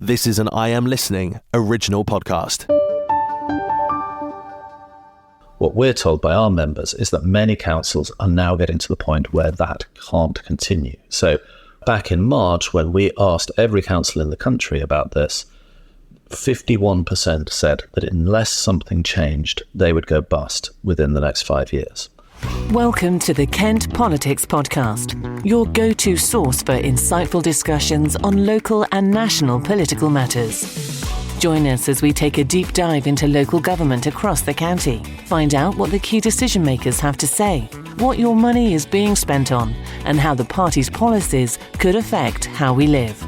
This is an I Am Listening original podcast. What we're told by our members is that many councils are now getting to the point where that can't continue. So back in March, when we asked every council in the country about this, 51% said that unless something changed, they would go bust within the next 5 years. Welcome to the Kent Politics Podcast, your go-to source for insightful discussions on local and national political matters. Join us as we take a deep dive into local government across the county. Find out what the key decision makers have to say, what your money is being spent on, and how the party's policies could affect how we live.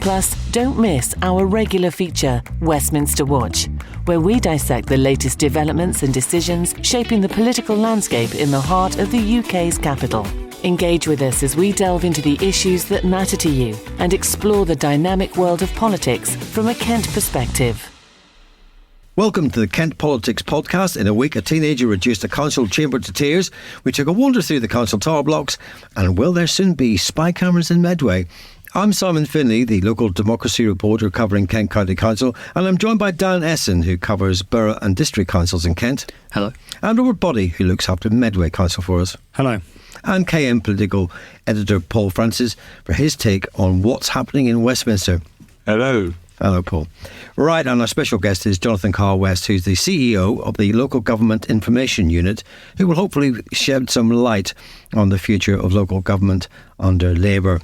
Plus, don't miss our regular feature, Westminster Watch, where we dissect the latest developments and decisions shaping the political landscape in the heart of the UK's capital. Engage with us as we delve into the issues that matter to you and explore the dynamic world of politics from a Kent perspective. Welcome to the Kent Politics Podcast. In a week, a teenager reduced a council chamber to tears. We took a wander through the council tower blocks, and will there soon be spy cameras in Medway? I'm Simon Finlay, the local democracy reporter covering Kent County Council, and I'm joined by Dan Essen, who covers borough and district councils in Kent. Hello. And Robert Boddy, who looks after Medway Council for us. Hello. And KM political editor Paul Francis for his take on what's happening in Westminster. Hello. Hello, Paul. Right, and our special guest is Jonathan Carr-West, who's the CEO of the Local Government Information Unit, who will hopefully shed some light on the future of local government under Labour.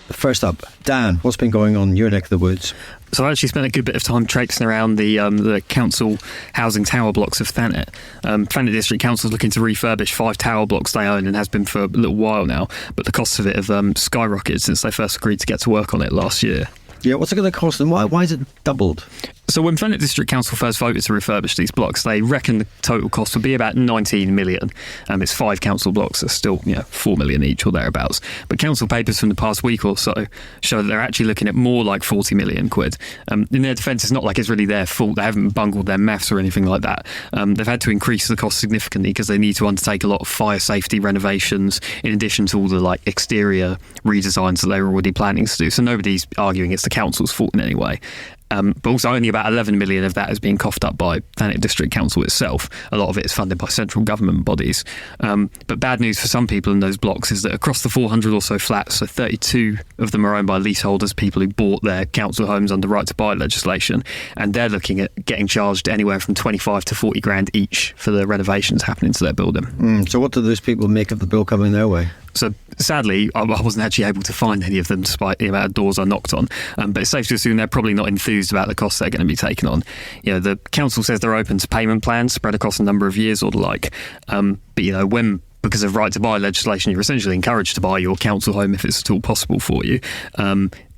First up, Dan, what's been going on in your neck of the woods? So I actually spent a good bit of time traipsing around the council housing tower blocks of Thanet. Thanet District Council is looking to refurbish 5 tower blocks they own and has been for a little while now, but the costs of it have skyrocketed since they first agreed to get to work on it last year. Yeah, what's it going to cost and why is it doubled? So when Thanet District Council first voted to refurbish these blocks, they reckon the total cost would be about 19 million. It's 5 council blocks, that's still 4 million each or thereabouts. But council papers from the past week or so show that they're actually looking at more like 40 million quid. In their defence, it's not like it's really their fault. They haven't bungled their maths or anything like that. They've had to increase the cost significantly because they need to undertake a lot of fire safety renovations in addition to all the exterior redesigns that they were already planning to do. So nobody's arguing it's the council's fault in any way. But also only about 11 million of that is being coughed up by Thanet District Council itself. A lot of it is funded by central government bodies. But bad news for some people in those blocks is that across the 400 or so flats, so 32 of them are owned by leaseholders, people who bought their council homes under right to buy legislation, and they're looking at getting charged anywhere from 25 to 40 grand each for the renovations happening to their building. So what do those people make of the bill coming their way? So sadly, I wasn't actually able to find any of them despite the amount of doors I knocked on. But it's safe to assume they're probably not enthused about the costs they're going to be taking on. The council says they're open to payment plans spread across a number of years or the like. But when, because of right to buy legislation, you're essentially encouraged to buy your council home if it's at all possible for you.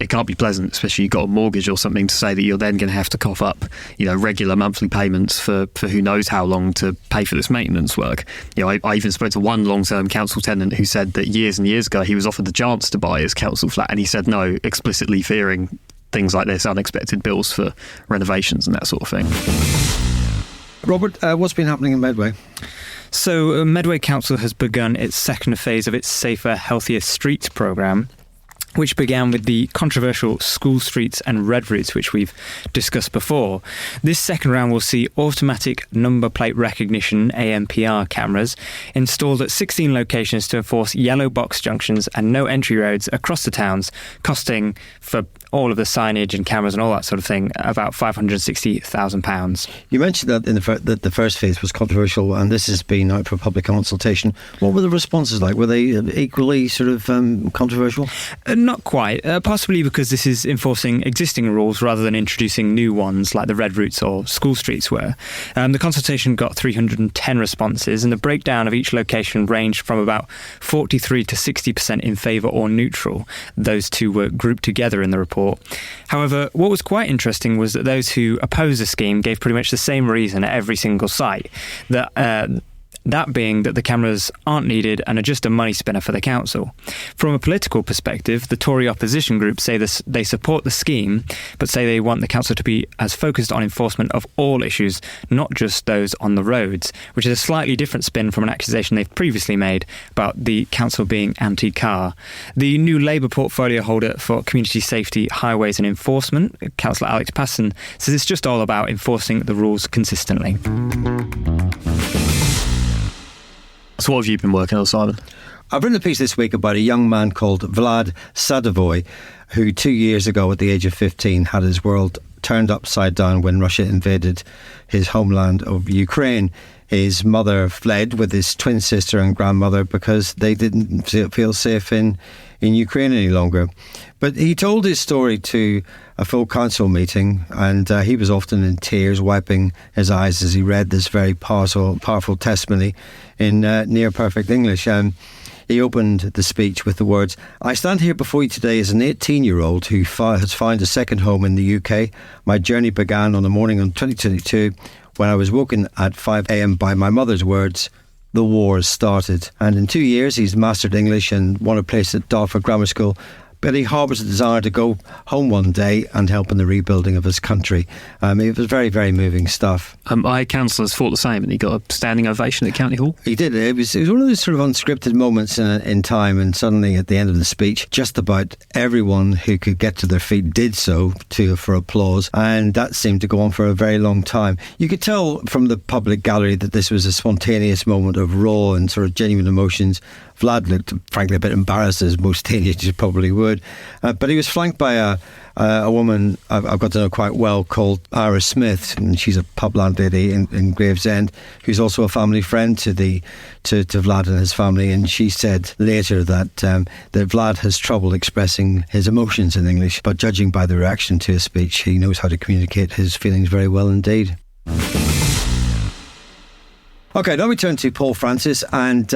It can't be pleasant, especially you've got a mortgage or something, to say that you're then going to have to cough up, regular monthly payments for who knows how long to pay for this maintenance work. I even spoke to one long-term council tenant who said that years and years ago he was offered the chance to buy his council flat and he said no, explicitly fearing things like this, unexpected bills for renovations and that sort of thing. Robert, what's been happening in Medway? So Medway Council has begun its second phase of its Safer, Healthier Streets programme, which began with the controversial school streets and red routes, which we've discussed before. This second round will see automatic number plate recognition, AMPR cameras, installed at 16 locations to enforce yellow box junctions and no entry roads across the towns, costing, for all of the signage and cameras and all that sort of thing, about £560,000. You mentioned that that the first phase was controversial, and this has been out for public consultation. What were the responses like? Were they equally sort of controversial? Not quite, possibly because this is enforcing existing rules rather than introducing new ones like the red routes or school streets were. The consultation got 310 responses, and the breakdown of each location ranged from about 43 to 60% in favour or neutral. Those two were grouped together in the report. However, what was quite interesting was that those who opposed the scheme gave pretty much the same reason at every single site, that That being that the cameras aren't needed and are just a money spinner for the council. From a political perspective, the Tory opposition groups say this, they support the scheme, but say they want the council to be as focused on enforcement of all issues, not just those on the roads, which is a slightly different spin from an accusation they've previously made about the council being anti-car. The new Labour portfolio holder for community safety, highways and enforcement, Councillor Alex Passon, says it's just all about enforcing the rules consistently. So what have you been working on, Simon? I've written a piece this week about a young man called Vlad Sadovoy, who 2 years ago at the age of 15 had his world turned upside down when Russia invaded his homeland of Ukraine. His mother fled with his twin sister and grandmother because they didn't feel safe in Ukraine any longer. But he told his story to a full council meeting, and he was often in tears, wiping his eyes as he read this very powerful testimony in near perfect English. He opened the speech with the words, "I stand here before you today as an 18-year-old who has found a second home in the UK. My journey began on the morning of 2022 when I was woken at 5 a.m. by my mother's words, 'The war has started.' And in 2 years he's mastered English and won a place at Dartford Grammar School. But he harbours a desire to go home one day and help in the rebuilding of his country." It was very, very moving stuff. Our councillors thought the same, and he got a standing ovation at County Hall. He did. It was one of those sort of unscripted moments in time, and suddenly at the end of the speech, just about everyone who could get to their feet did so for applause, and that seemed to go on for a very long time. You could tell from the public gallery that this was a spontaneous moment of raw and sort of genuine emotions. Vlad looked, frankly, a bit embarrassed, as most teenagers probably would. But he was flanked by a woman I've got to know quite well called Ira Smith, and she's a pub landlady in Gravesend, who's also a family friend to Vlad and his family. And she said later that Vlad has trouble expressing his emotions in English, but judging by the reaction to his speech, he knows how to communicate his feelings very well indeed. OK, now we turn to Paul Francis, and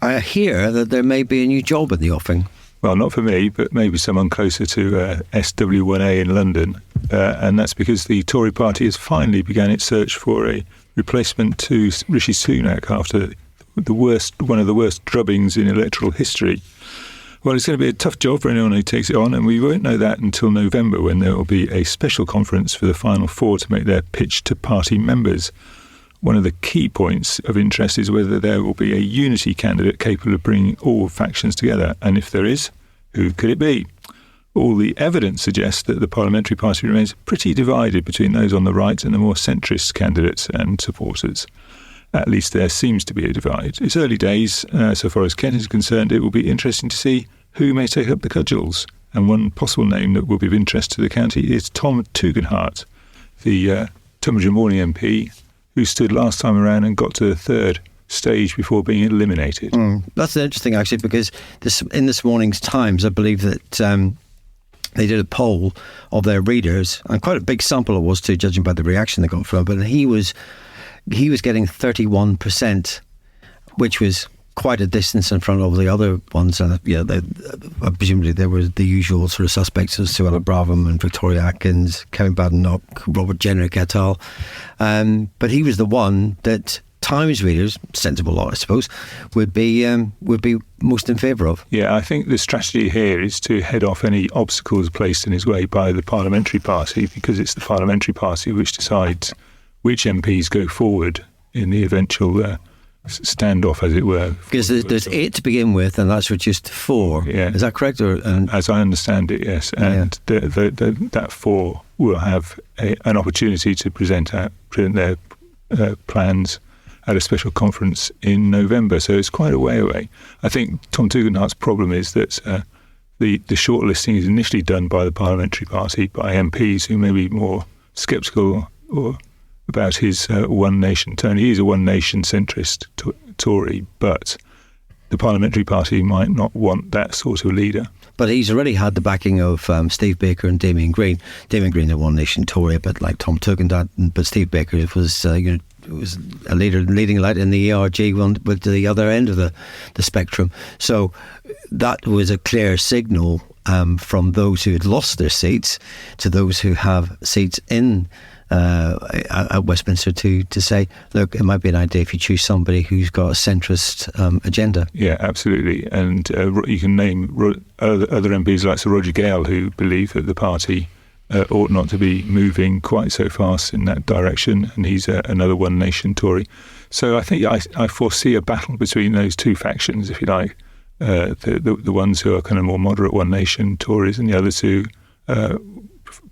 I hear that there may be a new job in the offing. Well, not for me, but maybe someone closer to SW1A in London. And that's because the Tory party has finally begun its search for a replacement to Rishi Sunak after one of the worst drubbings in electoral history. Well, it's going to be a tough job for anyone who takes it on, and we won't know that until November, when there will be a special conference for the final four to make their pitch to party members. One of the key points of interest is whether there will be a unity candidate capable of bringing all factions together. And if there is, who could it be? All the evidence suggests that the parliamentary party remains pretty divided between those on the right and the more centrist candidates and supporters. At least there seems to be a divide. It's early days. So far as Kent is concerned, it will be interesting to see who may take up the cudgels. And one possible name that will be of interest to the county is Tom Tugendhat, the Tunbridge Morning MP, who stood last time around and got to the third stage before being eliminated. That's interesting, actually, because in this morning's Times, I believe that they did a poll of their readers, and quite a big sample it was too, judging by the reaction they got from it, but he was getting 31%, which was quite a distance in front of the other ones. And presumably there were the usual sort of suspects as Suella Braverman and Victoria Atkins, Kevin Badenoch, Robert Jenrick et al. But he was the one that Times readers, sensible lot I suppose, would be most in favour of. Yeah, I think the strategy here is to head off any obstacles placed in his way by the parliamentary party, because it's the parliamentary party which decides which MPs go forward in the eventual standoff, as it were. Because there's 8 to begin with, and that's reduced to 4. Yeah. Is that correct? As I understand it, yes. And that 4 will have an opportunity to present their plans at a special conference in November. So it's quite a way away. I think Tom Tugendhat's problem is that the shortlisting is initially done by the parliamentary party, by MPs who may be more sceptical about his one nation tone. He is a one nation centrist Tory, but the parliamentary party might not want that sort of leader. But he's already had the backing of Steve Baker and Damien Green. Damien Green, a one nation Tory, a bit like Tom Tugendhat, but Steve Baker was a leading light in the ERG one, but to the other end of the spectrum. So that was a clear signal from those who had lost their seats to those who have seats in at Westminster to say, look, it might be an idea if you choose somebody who's got a centrist agenda. Yeah, absolutely. And you can name other MPs like Sir Roger Gale who believe that the party ought not to be moving quite so fast in that direction, and he's another One Nation Tory. So I think I foresee a battle between those two factions, if you like, the ones who are kind of more moderate One Nation Tories and the others who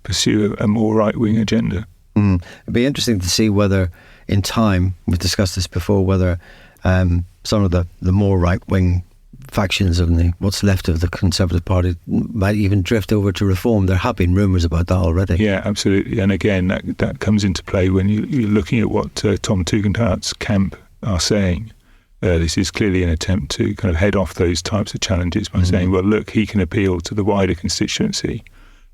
pursue a more right-wing agenda. It'd be interesting to see whether in time, we've discussed this before, whether some of the more right-wing factions of what's left of the Conservative Party might even drift over to Reform. There have been rumours about that already. Yeah, absolutely. And again, that comes into play when you're looking at what Tom Tugendhat's camp are saying. This is clearly an attempt to kind of head off those types of challenges by saying, well, look, he can appeal to the wider constituency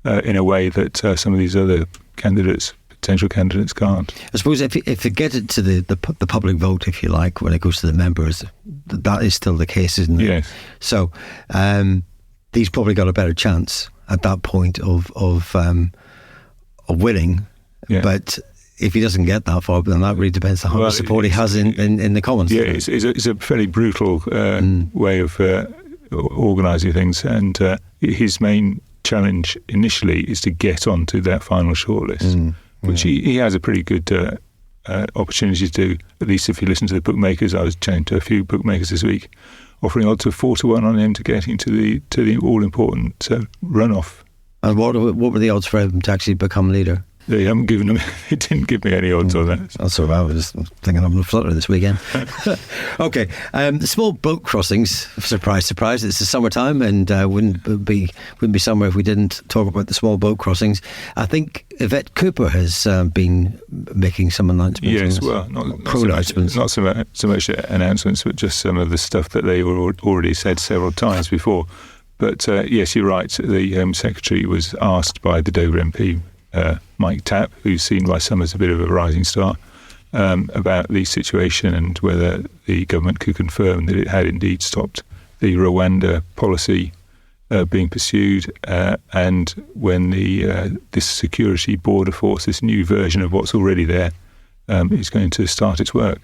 in a way that some of these other potential candidates can't. I suppose if you get it to the public vote, if you like, when it goes to the members, that is still the case, isn't it? Yes. So he's probably got a better chance at that point of winning. Yeah. But if he doesn't get that far, then that really depends on how much support he has in the Commons. Yeah, it's a fairly brutal way of organising things, and his main challenge initially is to get onto that final shortlist. Which he has a pretty good opportunity to do, at least if you listen to the bookmakers. I was chatting to a few bookmakers this week, offering odds of 4-1 on him to get into the all-important runoff. And what were the odds for him to actually become leader? They haven't given them. They didn't give me any odds on that. That's all right. I was thinking I'm going to flutter this weekend. Okay, the small boat crossings. Surprise, surprise! It's the summertime, and wouldn't be summer if we didn't talk about the small boat crossings. I think Yvette Cooper has been making some announcements. Yes, well, not so much announcements, but just some of the stuff that they already said several times before. But yes, you're right. The Home Secretary was asked by the Dover MP. Mike Tapp, who's seen by some as a bit of a rising star, about the situation and whether the government could confirm that it had indeed stopped the Rwanda policy being pursued, and when this security border force, this new version of what's already there, is going to start its work.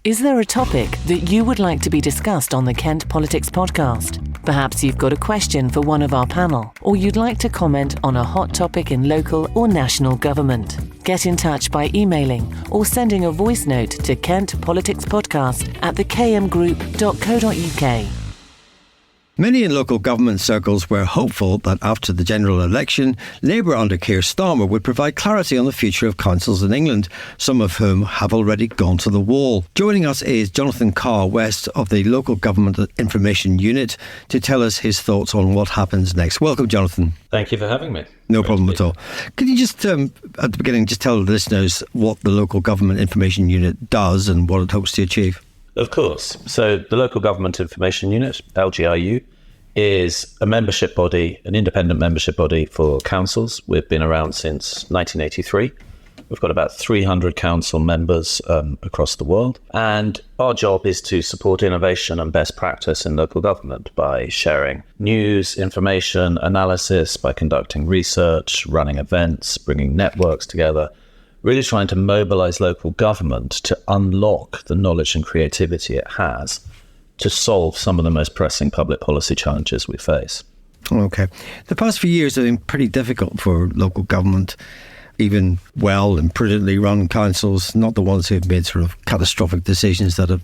Is there a topic that you would like to be discussed on the Kent Politics podcast? Perhaps you've got a question for one of our panel, or you'd like to comment on a hot topic in local or national government. Get in touch by emailing or sending a voice note to kentpoliticspodcast@thekmgroup.co.uk. Many in local government circles were hopeful that after the general election, Labour under Keir Starmer would provide clarity on the future of councils in England, some of whom have already gone to the wall. Joining us is Jonathan Carr-West of the Local Government Information Unit to tell us his thoughts on what happens next. Welcome, Jonathan. Thank you for having me. No problem at all. Could you just, at the beginning, just tell the listeners what the Local Government Information Unit does and what it hopes to achieve? Of course. So the Local Government Information Unit, LGIU, is a membership body, an independent membership body for councils. We've been around since 1983. We've got about 300 council members across the world. And our job is to support innovation and best practice in local government by sharing news, information, analysis, by conducting research, running events, bringing networks together, really trying to mobilize local government to unlock the knowledge and creativity it has to solve some of the most pressing public policy challenges we face. Okay. The past few years have been pretty difficult for local government, even well and prudently run councils, not the ones who've made sort of catastrophic decisions that have,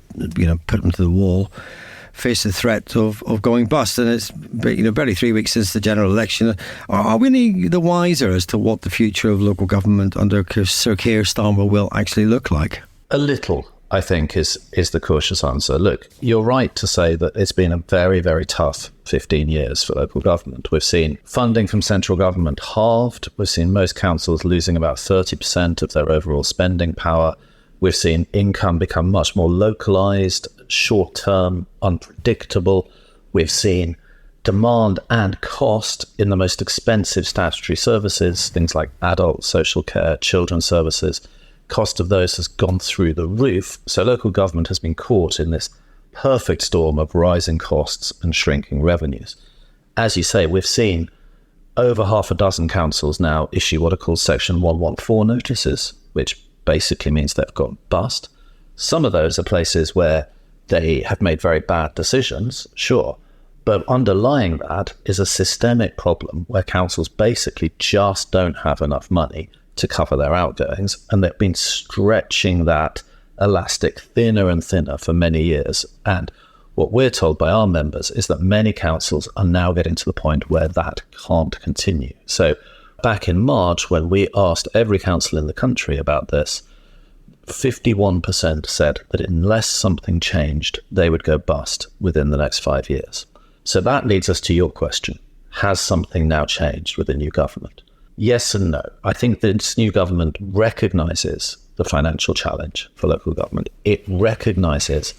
put them to the wall, face the threat of going bust. And it's, barely 3 weeks since the general election. Are we any the wiser as to what the future of local government under Sir Keir Starmer will actually look like? A little, I think, is the cautious answer. Look, you're right to say that it's been a very, very tough 15 years for local government. We've seen funding from central government halved. We've seen most councils losing about 30% of their overall spending power. We've seen income become much more localised, short-term, unpredictable. We've seen demand and cost in the most expensive statutory services, things like adult social care, children's services. Cost of those has gone through the roof. So local government has been caught in this perfect storm of rising costs and shrinking revenues. As you say, we've seen over half a dozen councils now issue what are called Section 114 notices, which basically means they've gone bust. Some of those are places where they have made very bad decisions, sure, but underlying that is a systemic problem where councils basically just don't have enough money to cover their outgoings, and they've been stretching that elastic thinner and thinner for many years. And what we're told by our members is that many councils are now getting to the point where that can't continue. So back in March, when we asked every council in the country about this, 51% said that unless something changed, they would go bust within the next 5 years. So that leads us to your question. Has something now changed with the new government? Yes and no. I think this new government recognises the financial challenge for local government. It recognises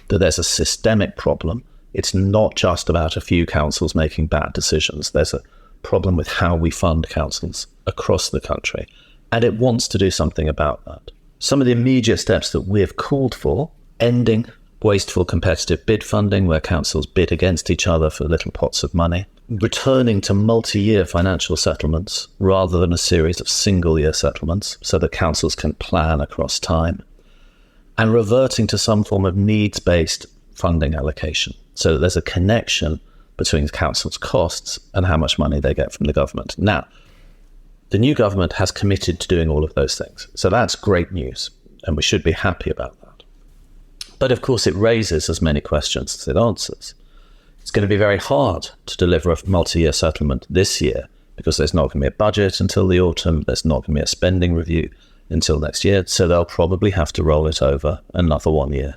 that there's a systemic problem. It's not just about a few councils making bad decisions. There's a problem with how we fund councils across the country. And it wants to do something about that. Some of the immediate steps that we've called for: ending wasteful competitive bid funding where councils bid against each other for little pots of money, returning to multi-year financial settlements rather than a series of single-year settlements so that councils can plan across time, and reverting to some form of needs-based funding allocation so that there's a connection between councils' costs and how much money they get from the government. Now, the new government has committed to doing all of those things. So that's great news, and we should be happy about that. But of course, it raises as many questions as it answers. It's going to be very hard to deliver a multi-year settlement this year because there's not going to be a budget until the autumn. There's not going to be a spending review until next year. So they'll probably have to roll it over another 1 year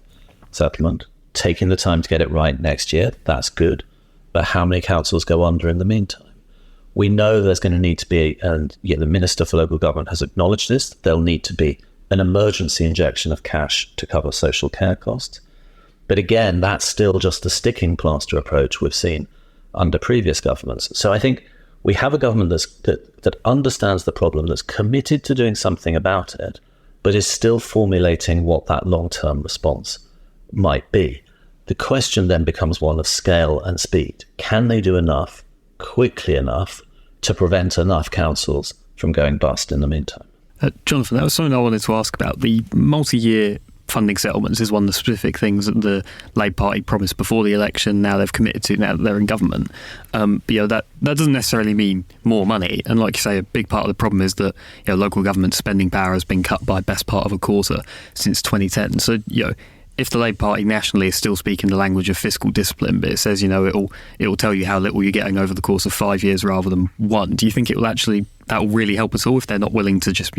settlement. Taking the time to get it right next year, that's good. But how many councils go under in the meantime? We know there's going to need to be, and the Minister for Local Government has acknowledged this, there'll need to be an emergency injection of cash to cover social care costs. But again, that's still just the sticking plaster approach we've seen under previous governments. So I think we have a government that understands the problem, that's committed to doing something about it, but is still formulating what that long-term response might be. The question then becomes one of scale and speed. Can they do enough, quickly enough, to prevent enough councils from going bust in the meantime? Jonathan, that was something I wanted to ask about. The multi-year funding settlements is one of the specific things that the Labour Party promised before the election. Now they've committed to, now that they're in government. But that doesn't necessarily mean more money. And like you say, a big part of the problem is that local government spending power has been cut by best part of a quarter since 2010. So if the Labour Party nationally is still speaking the language of fiscal discipline, but it says it'll tell you how little you're getting over the course of 5 years rather than one, do you think that will really help at all if they're not willing to just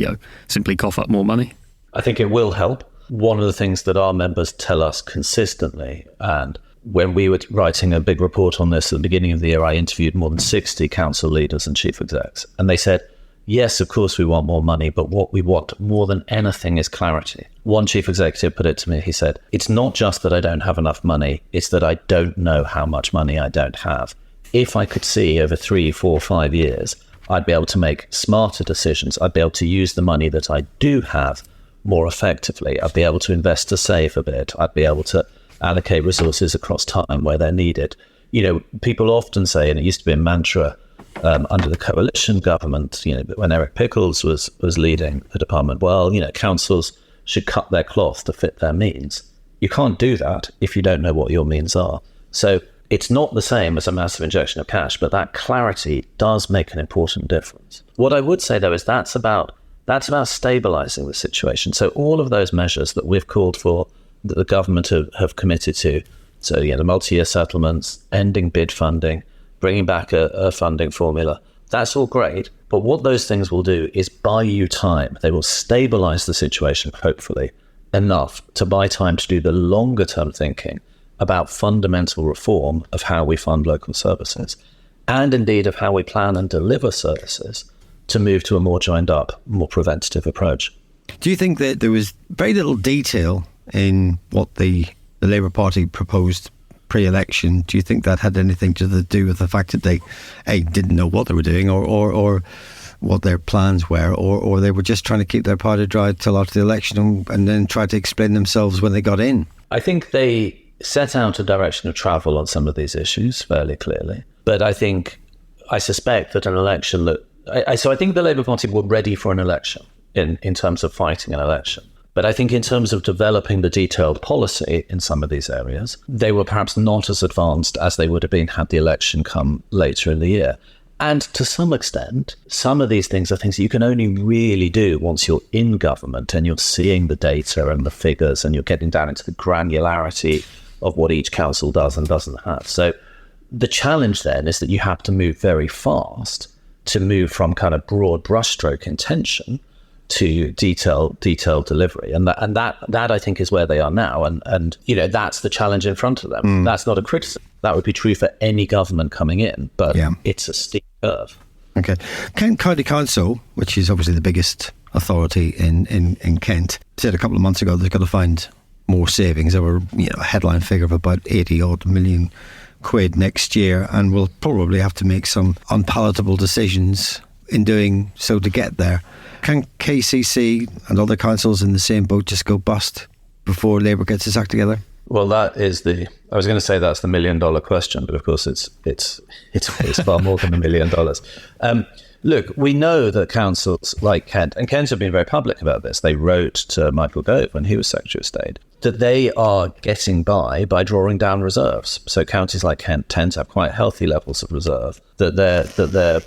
simply cough up more money? I think it will help. One of the things that our members tell us consistently, and when we were writing a big report on this at the beginning of the year, I interviewed more than 60 council leaders and chief execs, and they said, yes, of course we want more money, but what we want more than anything is clarity. One chief executive put it to me, he said, it's not just that I don't have enough money, it's that I don't know how much money I don't have. If I could see over 3, 4, 5 years, I'd be able to make smarter decisions. I'd be able to use the money that I do have more effectively. I'd be able to invest to save a bit. I'd be able to allocate resources across time where they're needed. People often say, and it used to be a mantra under the coalition government, when Eric Pickles was leading the department, councils should cut their cloth to fit their means. You can't do that if you don't know what your means are. So it's not the same as a massive injection of cash, but that clarity does make an important difference. What I would say, though, is that's about stabilising the situation. So all of those measures that we've called for, that the government have committed to, so the multi-year settlements, ending bid funding, bringing back a funding formula, that's all great. But what those things will do is buy you time. They will stabilise the situation, hopefully, enough to buy time to do the longer term thinking about fundamental reform of how we fund local services, and indeed of how we plan and deliver services, to move to a more joined up, more preventative approach. Do you think that there was very little detail in what the Labour Party proposed pre-election? Do you think that had anything to do with the fact that they didn't know what they were doing or what their plans were, or they were just trying to keep their powder dry till after the election and then try to explain themselves when they got in? I think they set out a direction of travel on some of these issues fairly clearly. But I think I suspect that an election that... So I think the Labour Party were ready for an election in terms of fighting an election. But I think in terms of developing the detailed policy in some of these areas, they were perhaps not as advanced as they would have been had the election come later in the year. And to some extent, some of these things are things that you can only really do once you're in government and you're seeing the data and the figures and you're getting down into the granularity of what each council does and doesn't have. So the challenge then is that you have to move very fast to move from kind of broad brushstroke intention to detailed delivery. And that I think is where they are now. And that's the challenge in front of them. That's not a criticism. That would be true for any government coming in, but it's a steep curve. Okay. Kent County Council, which is obviously the biggest authority in Kent, said a couple of months ago they've got to find more savings. There were a headline figure of about 80 odd million quid next year, and we'll probably have to make some unpalatable decisions in doing so to get there. Can KCC and other councils in the same boat just go bust before Labour gets its act together? Well, that is I was going to say that's the $1 million question, but of course it's far more than $1 million. Look, we know that councils like Kent, and Kent have been very public about this. They wrote to Michael Gove when he was Secretary of State that they are getting by drawing down reserves. So counties like Kent tend to have quite healthy levels of reserve. That they're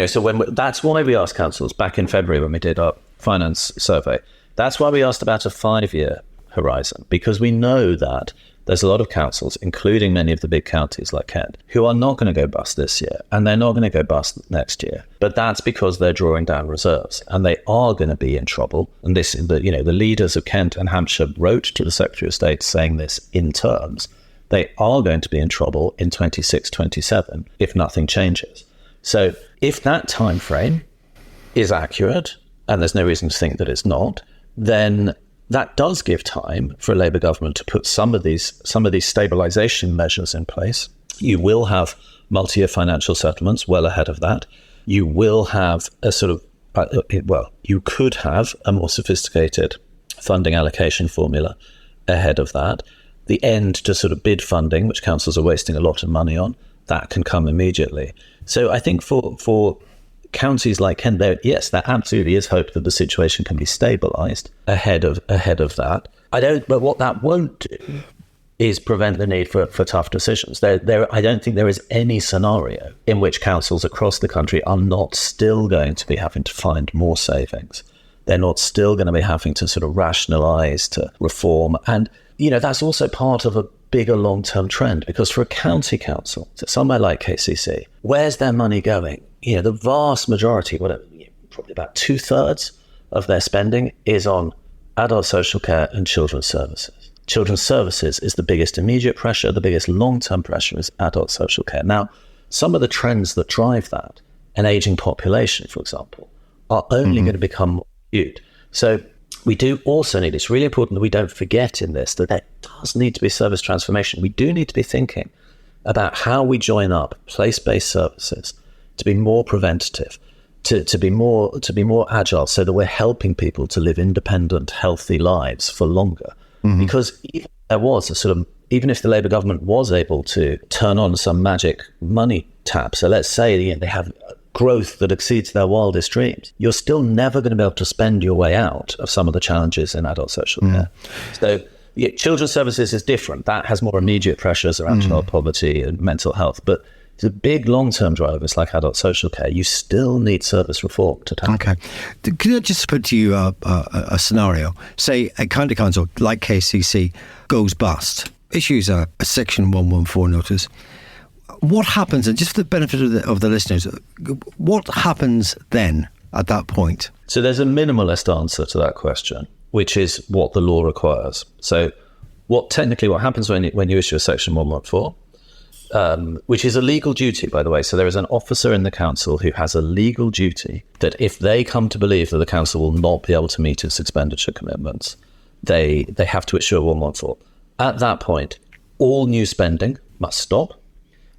so that's why we asked councils back in February when we did our finance survey. That's why we asked about a 5-year horizon, because we know that there's a lot of councils, including many of the big counties like Kent, who are not going to go bust this year, and they're not going to go bust next year. But that's because they're drawing down reserves, and they are going to be in trouble. And the leaders of Kent and Hampshire wrote to the Secretary of State saying this in terms. They are going to be in trouble in 26-27 if nothing changes. So if that time frame is accurate, and there's no reason to think that it's not, then that does give time for a Labour government to put some of these stabilisation measures in place. You will have multi-year financial settlements well ahead of that. You will have a you could have a more sophisticated funding allocation formula ahead of that. The end to sort of bid funding, which councils are wasting a lot of money on, that can come immediately. So I think for counties like Kent, there absolutely is hope that the situation can be stabilised ahead of that. But what that won't do is prevent the need for tough decisions. I don't think there is any scenario in which councils across the country are not still going to be having to find more savings. They're not still going to be having to sort of rationalise, to reform. And, that's also part of a bigger long-term trend, because for a county council, so somewhere like KCC, where's their money going? The vast majority, probably about 2/3 of their spending is on adult social care and children's services. Children's services is the biggest immediate pressure. The biggest long-term pressure is adult social care. Now, some of the trends that drive that, an aging population, for example, are only going to become more acute. So we do also need, it's really important that we don't forget in this, that there does need to be service transformation. We do need to be thinking about how we join up place-based services to be more preventative, to be more agile, so that we're helping people to live independent, healthy lives for longer. Because even if the Labour government was able to turn on some magic money tap, so let's say they have growth that exceeds their wildest dreams, you're still never going to be able to spend your way out of some of the challenges in adult social care. So children's services is different. That has more immediate pressures around child poverty and mental health. But the big long-term drivers like adult social care, you still need service reform to tackle. Okay. Can I just put to you a scenario? Say a county council like KCC goes bust, issues a Section 114 notice. What happens, and just for the benefit of the listeners, what happens then at that point? So there's a minimalist answer to that question, which is what the law requires. So what happens when you issue a Section 114, which is a legal duty, by the way. So there is an officer in the council who has a legal duty that if they come to believe that the council will not be able to meet its expenditure commitments, they have to issue a 114. At that point, all new spending must stop,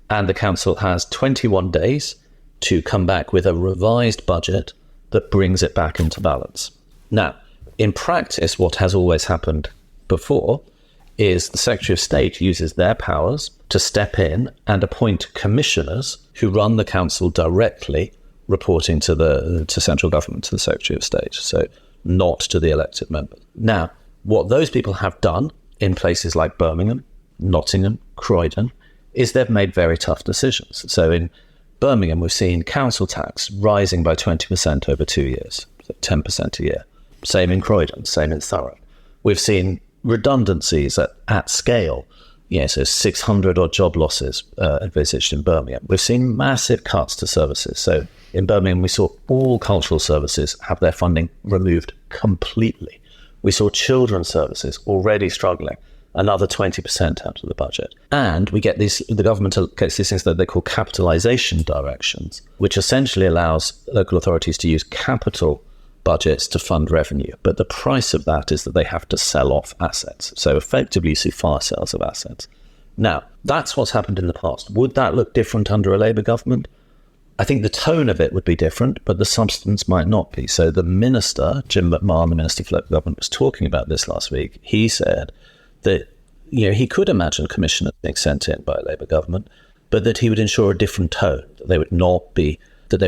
and the council has 21 days to come back with a revised budget that brings it back into balance. Now, in practice, what has always happened before is the Secretary of State uses their powers to step in and appoint commissioners who run the council directly, reporting to central government, to the Secretary of State, so not to the elected members. Now, what those people have done in places like Birmingham, Nottingham, Croydon, is they've made very tough decisions. So in Birmingham, we've seen council tax rising by 20% over 2 years, so 10% a year. Same in Croydon, same in Thanet. We've seen redundancies at scale, so 600 odd job losses envisaged in Birmingham. We've seen massive cuts to services. So in Birmingham, we saw all cultural services have their funding removed completely. We saw children's services already struggling, another 20% out of the budget. And we get the government gets these things that they call capitalisation directions, which essentially allows local authorities to use capital budgets to fund revenue. But the price of that is that they have to sell off assets. So effectively, you see fire sales of assets. Now, that's what's happened in the past. Would that look different under a Labour government? I think the tone of it would be different, but the substance might not be. So the minister, Jim McMahon, the Minister for Local Government, was talking about this last week. He said that he could imagine commissioners being sent in by a Labour government, but that he would ensure a different tone, that they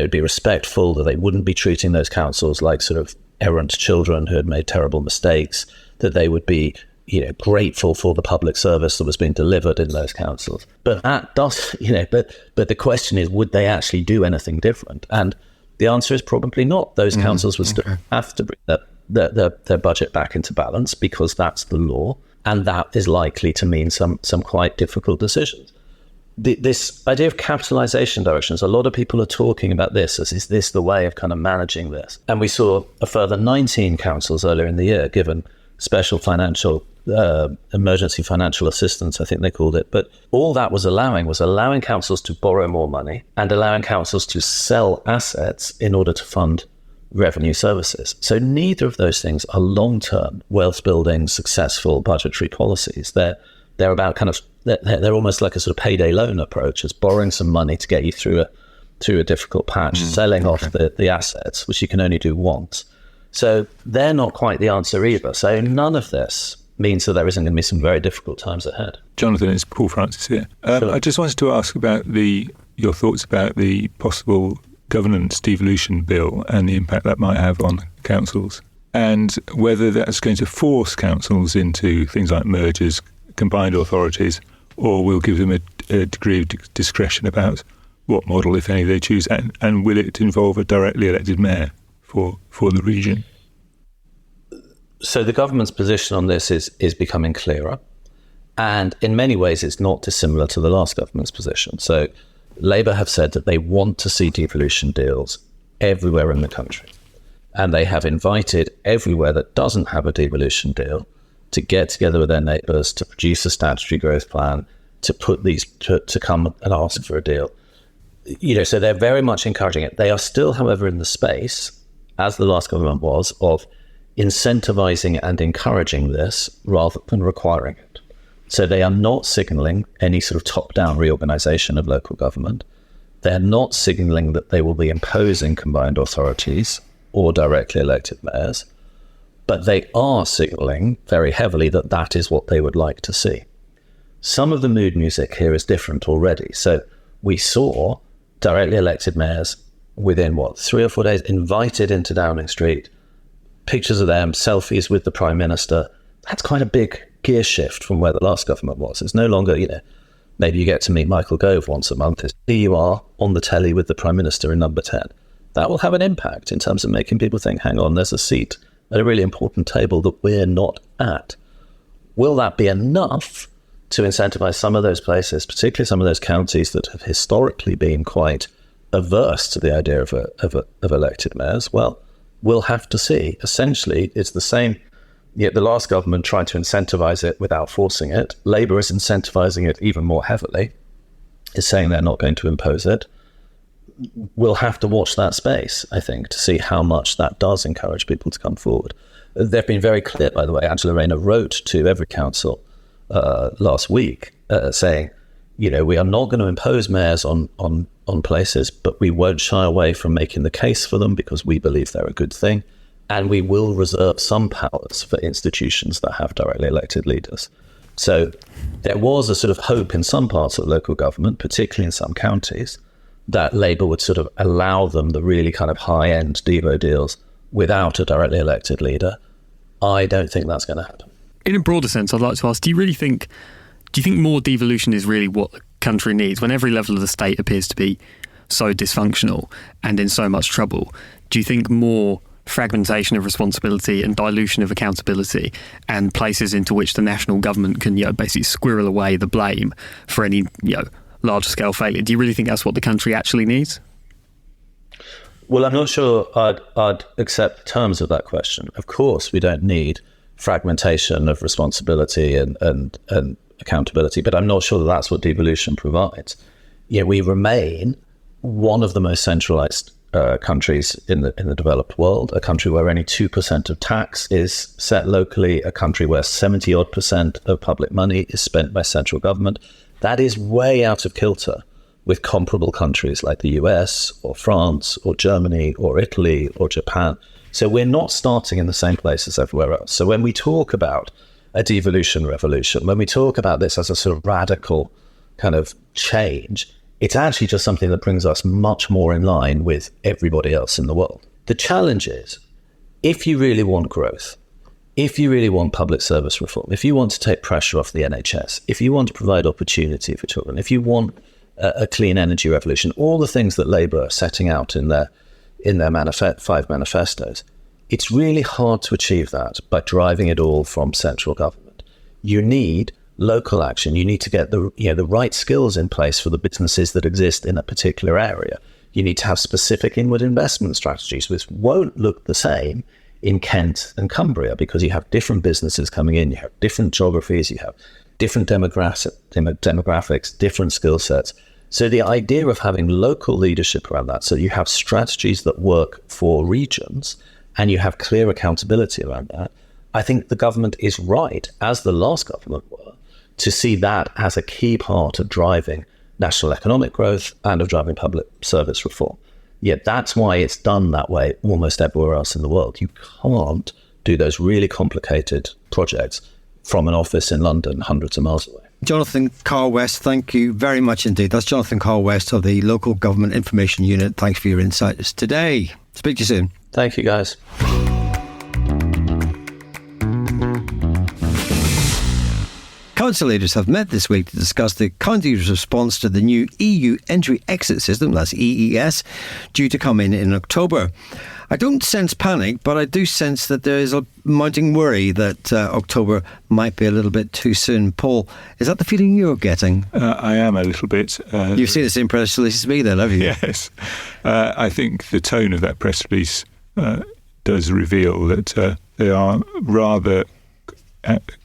would be respectful, that they wouldn't be treating those councils like sort of errant children who had made terrible mistakes, that they would be grateful for the public service that was being delivered in those councils. But that does, but the question is, would they actually do anything different? And the answer is probably not. Those councils would still have to bring their budget back into balance because that's the law. And that is likely to mean some quite difficult decisions. This idea of capitalisation directions, a lot of people are talking about this as, is this the way of kind of managing this? And we saw a further 19 councils earlier in the year given special emergency financial assistance, I think they called it. But all that was allowing councils to borrow more money and allowing councils to sell assets in order to fund revenue services. So neither of those things are long-term, wealth-building, successful budgetary policies. They're about they're almost like a sort of payday loan approach. It's borrowing some money to get you through a difficult patch, selling off the assets, which you can only do once. So they're not quite the answer either. So none of this means that there isn't going to be some very difficult times ahead. Jonathan, it's Paul Francis here. Sure. I just wanted to ask about your thoughts about the possible governance devolution bill and the impact that might have on councils, and whether that's going to force councils into things like mergers, combined authorities, or will give them a degree of discretion about what model, if any, they choose, and will it involve a directly elected mayor for the region? So the government's position on this is becoming clearer, and in many ways it's not dissimilar to the last government's position. So Labour have said that they want to see devolution deals everywhere in the country, and they have invited everywhere that doesn't have a devolution deal to get together with their neighbours, to produce a statutory growth plan, to come and ask for a deal. So they're very much encouraging it. They are still, however, in the space, as the last government was, of incentivising and encouraging this rather than requiring it. So they are not signalling any sort of top-down reorganisation of local government. They're not signalling that they will be imposing combined authorities or directly elected mayors, but they are signalling very heavily that that is what they would like to see. Some of the mood music here is different already. So we saw directly elected mayors within 3 or 4 days invited into Downing Street, pictures of them, selfies with the Prime Minister. That's quite a big gear shift from where the last government was. It's no longer, maybe you get to meet Michael Gove once a month. It's here you are on the telly with the Prime Minister in number 10. That will have an impact in terms of making people think, hang on, there's a seat at a really important table that we're not at. Will that be enough to incentivise some of those places, particularly some of those counties that have historically been quite averse to the idea of elected mayors? Well, we'll have to see. Essentially, it's the same. Yet the last government tried to incentivise it without forcing it. Labour is incentivising it even more heavily, is saying they're not going to impose it. We'll have to watch that space, I think, to see how much that does encourage people to come forward. They've been very clear, by the way. Angela Rayner wrote to every council last week saying, we are not going to impose mayors on places, but we won't shy away from making the case for them because we believe they're a good thing. And we will reserve some powers for institutions that have directly elected leaders. So there was a sort of hope in some parts of local government, particularly in some counties, that Labour would sort of allow them the really kind of high-end Devo deals without a directly elected leader. I don't think that's going to happen. In a broader sense, I'd like to ask, do you think more devolution is really what the country needs when every level of the state appears to be so dysfunctional and in so much trouble? Do you think more fragmentation of responsibility and dilution of accountability and places into which the national government can, basically squirrel away the blame for any, large-scale failure? Do you really think that's what the country actually needs? Well, I'm not sure I'd accept the terms of that question. Of course, we don't need fragmentation of responsibility and accountability, but I'm not sure that that's what devolution provides. We remain one of the most centralized countries in the developed world, a country where only 2% of tax is set locally, a country where 70-odd% of public money is spent by central government. That is way out of kilter with comparable countries like the US or France or Germany or Italy or Japan. So we're not starting in the same place as everywhere else. So when we talk about a devolution revolution, when we talk about this as a sort of radical kind of change, it's actually just something that brings us much more in line with everybody else in the world. The challenge is, if you really want growth, if you really want public service reform, if you want to take pressure off the NHS, if you want to provide opportunity for children, if you want a clean energy revolution, all the things that Labour are setting out in their 5 manifestos, it's really hard to achieve that by driving it all from central government. You need local action. You need to get the right skills in place for the businesses that exist in a particular area. You need to have specific inward investment strategies, which won't look the same in Kent and Cumbria, because you have different businesses coming in, you have different geographies, you have different demographics, different skill sets. So the idea of having local leadership around that, so you have strategies that work for regions and you have clear accountability around that, I think the government is right, as the last government were, to see that as a key part of driving national economic growth and of driving public service reform. Yet that's why it's done that way almost everywhere else in the world. You can't do those really complicated projects from an office in London hundreds of miles away. Jonathan Carr-West, thank you very much indeed. That's Jonathan Carr-West of the Local Government Information Unit. Thanks for your insights today. Speak to you soon. Thank you, guys. Council leaders have met this week to discuss the county's response to the new EU entry-exit system, that's EES, due to come in October. I don't sense panic, but I do sense that there is a mounting worry that October might be a little bit too soon. Paul, is that the feeling you're getting? I am a little bit. You've seen the same press release as me then, have you? Yes. I think the tone of that press release does reveal that they are rather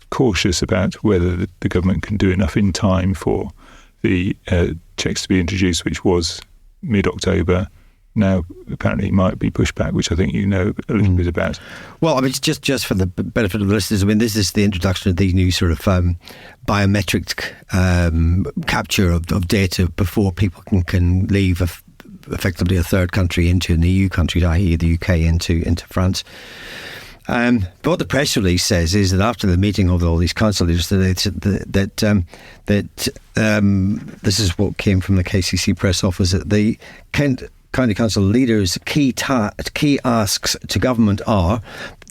cautious about whether the government can do enough in time for the checks to be introduced, which was mid-October. Now, apparently, it might be pushed back, which I think you know a little bit about. Well, I mean, just for the benefit of the listeners, I mean, this is the introduction of these new sort of biometric capture of data before people can leave effectively a third country into an EU country, i.e. the UK into France. But what the press release says is that after the meeting of all these council leaders, that this is what came from the KCC press office, that the Kent County Council leaders' key asks to government are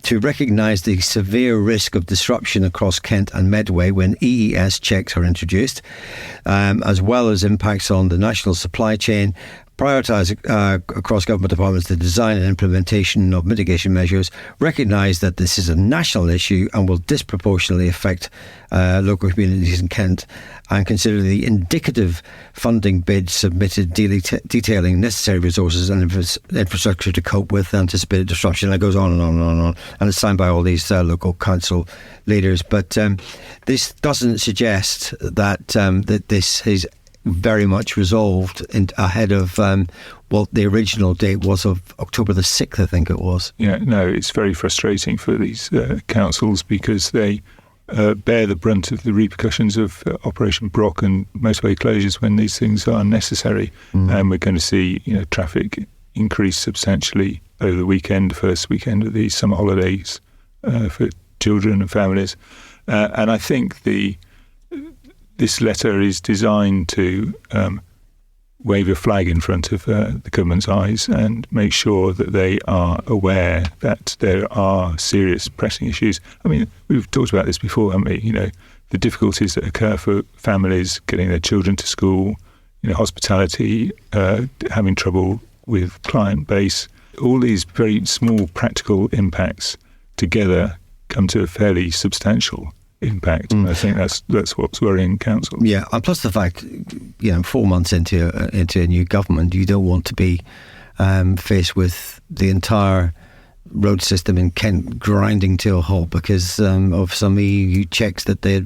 to recognise the severe risk of disruption across Kent and Medway when EES checks are introduced, as well as impacts on the national supply chain, prioritise across government departments the design and implementation of mitigation measures, recognise that this is a national issue and will disproportionately affect local communities in Kent, and consider the indicative funding bid submitted detailing necessary resources and infrastructure to cope with anticipated disruption. And it goes on and on and on and on. And it's signed by all these local council leaders. But this doesn't suggest that that this is very much resolved ahead of what the original date was of October the 6th, I think it was. Yeah, no, it's very frustrating for these councils because they bear the brunt of the repercussions of Operation Brock and motorway closures when these things are necessary. And we're going to see traffic increase substantially over the weekend, first weekend of the summer holidays for children and families. And I think the this letter is designed to wave a flag in front of the government's eyes and make sure that they are aware that there are serious pressing issues. I mean, we've talked about this before, haven't we? The difficulties that occur for families getting their children to school, hospitality, having trouble with client base. All these very small practical impacts together come to a fairly substantial impact. And I think that's what's worrying council. Yeah, and plus the fact, 4 months into a new government, you don't want to be faced with the entire road system in Kent grinding to a halt because of some EU checks that they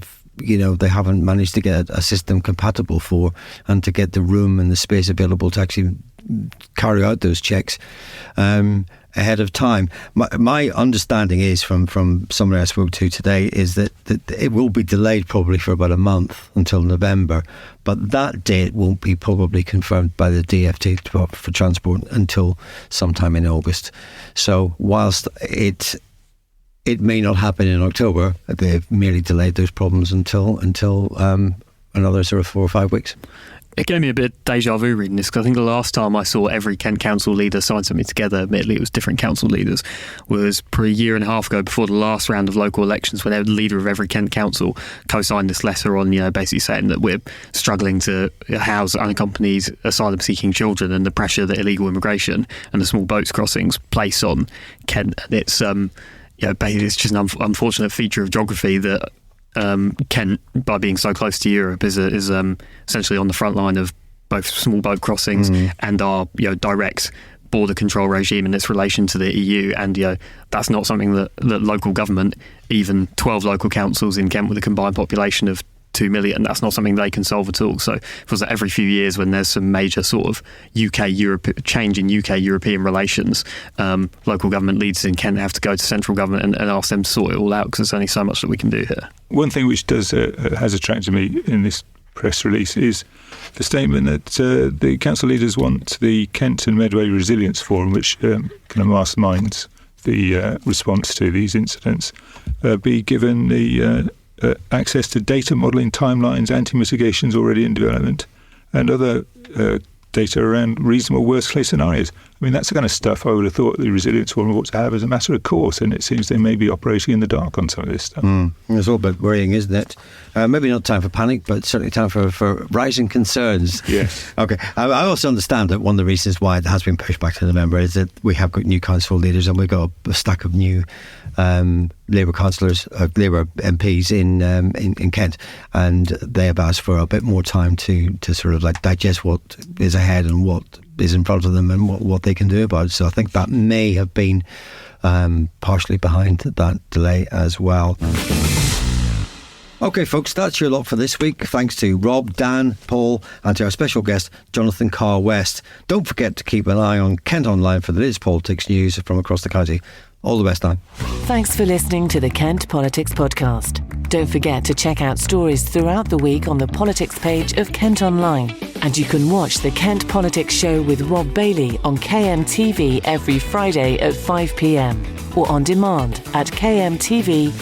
haven't managed to get a system compatible for, and to get the room and the space available to actually carry out those checks ahead of time. My understanding is from somebody I spoke to today is that it will be delayed probably for about a month until November, but that date won't be probably confirmed by the DFT Department for Transport until sometime in August. So whilst it may not happen in October, they've merely delayed those problems until another sort of 4 or 5 weeks. It gave me a bit of deja vu reading this, because I think the last time I saw every Kent council leader sign something together, admittedly it was different council leaders, was probably a year and a half ago, before the last round of local elections, when the leader of every Kent council co-signed this letter on, basically saying that we're struggling to house unaccompanied asylum-seeking children, and the pressure that illegal immigration and the small boats crossings place on Kent. And it's it's just an unfortunate feature of geography that Kent, by being so close to Europe, is essentially on the front line of both small boat crossings and our direct border control regime in its relation to the EU. And that's not something that local government, even 12 local councils in Kent with a combined population of 2 million, that's not something they can solve at all. So it feels like every few years, when there's some major sort of change in UK-European relations, local government leaders in Kent have to go to central government and ask them to sort it all out, because there's only so much that we can do here. One thing which has attracted me in this press release is the statement that the council leaders want the Kent and Medway Resilience Forum, which kind of masterminds the response to these incidents, be given the access to data modelling timelines, anti-mitigations already in development, and other data around reasonable worst-case scenarios. I mean, that's the kind of stuff I would have thought the Resilience Forum ought to have as a matter of course, and it seems they may be operating in the dark on some of this stuff. It's all a bit worrying, isn't it? Maybe not time for panic, but certainly time for rising concerns. Yes. Okay. I also understand that one of the reasons why it has been pushed back to November is that we have got new council leaders, and we've got a stack of new Labour councillors, Labour MPs in Kent, and they have asked for a bit more time to sort of like digest what is ahead and what is in front of them and what they can do about it. So I think that may have been partially behind that delay as well. Okay, folks, that's your lot for this week. Thanks to Rob, Dan, Paul, and to our special guest, Jonathan Carr-West. Don't forget to keep an eye on Kent Online for the latest politics news from across the county. All the best now. Thanks for listening to the Kent Politics Podcast. Don't forget to check out stories throughout the week on the politics page of Kent Online. And you can watch the Kent Politics Show with Rob Bailey on KMTV every Friday at 5 p.m. or on demand at kmtv.co.uk.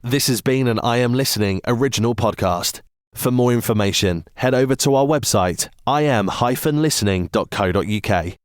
This has been an I Am Listening original podcast. For more information, head over to our website, im-listening.co.uk.